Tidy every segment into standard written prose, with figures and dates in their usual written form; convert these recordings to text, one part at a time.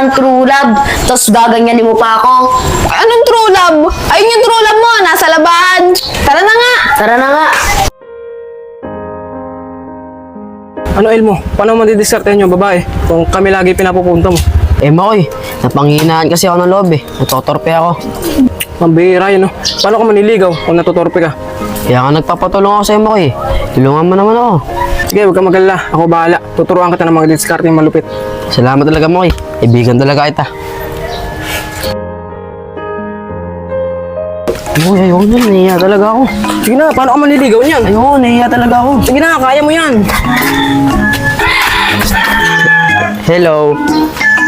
ng true love, tapos gaganyanin mo pa ako. Anong true love? Ayun yung true love mo, nasa labahan. Tara na nga. Tara na nga. Ano, Elmo? Paano madidiskartehan yung babae kung kami lagi pinapupunta mo? Makoy, napanghihinaan kasi ako ng loob Natotorpe ako. Mambihira yun, no? Paano ka maniligaw kung natutorpe ka? Kaya nga nagpapatulong ako sa'yo, Makoy. Tulungan mo naman ako. Sige, huwag ka magalala. Ako bahala. Tuturuan kita ng mga diskarte yung malupit. Salamat talaga, Makoy. Ibigan talaga kita. Makoy, ayoko na. Nahiya talaga ako. Sige na, paano ka maniligaw niyan? Ayoko, nahiya talaga ako. Sige na, kaya mo yan. Hello.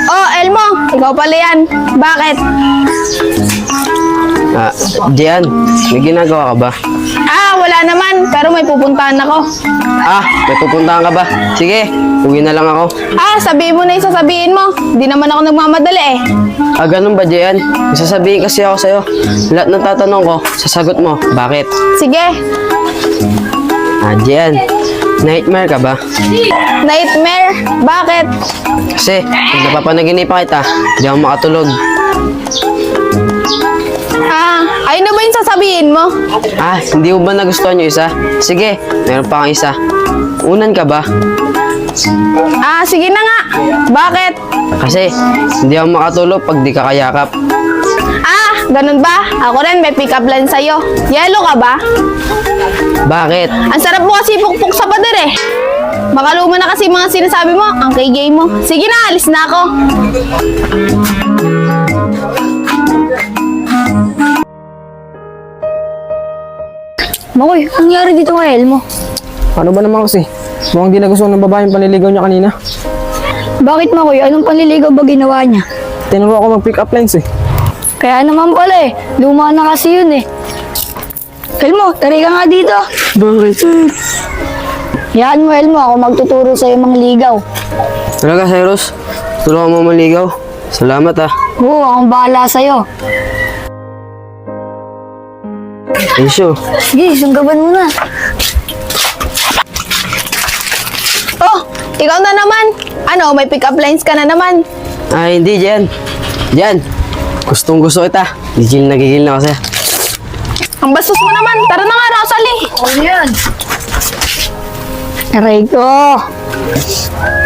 Oh, Elmo, ikaw pala yan. Bakit? Dian, may ginagawa ka ba? Wala naman, pero may pupuntahan ako. May pupuntahan ka ba? Sige, uwi na lang ako. Sabihin mo na yung sasabihin mo. Di naman ako nagmamadali eh. Ganun ba, Dian? May sasabihin kasi ako sa'yo. Lahat ng tatanong ko, sasagot mo. Bakit? Sige, Dian, nightmare ka ba? nightmare. Bakit? Kasi, pag napapanaginipan kita, hindi ako makatulog. Ayun na ba yung sasabihin mo? Hindi mo ba nagustuhan yung isa? Sige, meron pa kang isa. Unan ka ba? Sige na nga. Bakit? Kasi, hindi ako makatulog pag di ka kayakap. Ganun ba? Ako rin, may pick-up line sa'yo. Yelo ka ba? Bakit? Ang sarap mo kasi pukpuk sa pader eh. Makaluma na kasi mga sinasabi mo, ang kay mo. Sige na, alis na ako. Makoy, anong nangyari dito kay Elmo? Ano ba naman kasi? Mukhang di nagustuhan ng babae yung panliligaw niya kanina. Bakit, Makoy? Anong panliligaw ba ginawa niya? Tinuro ako mag-pick up lines Kaya naman pala luma na kasi yun Elmo, tari ka nga dito. Bakit? Yan mo, Elmo, ako magtuturo sa'yo mga ligaw. Talaga, Cyrus? Tulungan mo maligaw. Salamat Oo, akong bahala sa'yo. Isyo. Sige, sunggaban mo na. Oh, ikaw na naman. Ano, may pick-up lines ka na naman. Hindi, Jen. Jen, gustong gusto kita. Gigil na ako sa'yo. Ang bastos mo naman. Tara na nga, Rosalie. Ano yan? Aray ko.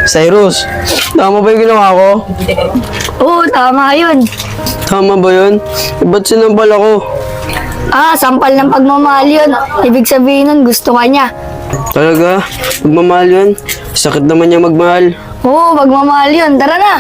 Cyrus, tama ba yung ginawa ko? Oo, tama yun. Tama ba yun? Ba't sinampal ako? Sampal ng pagmamahal yun. Ibig sabihin nun, gusto ka niya. Talaga? Magmamahal yun? Sakit naman niya magmahal. Oo, pagmamahal yun. Tara na.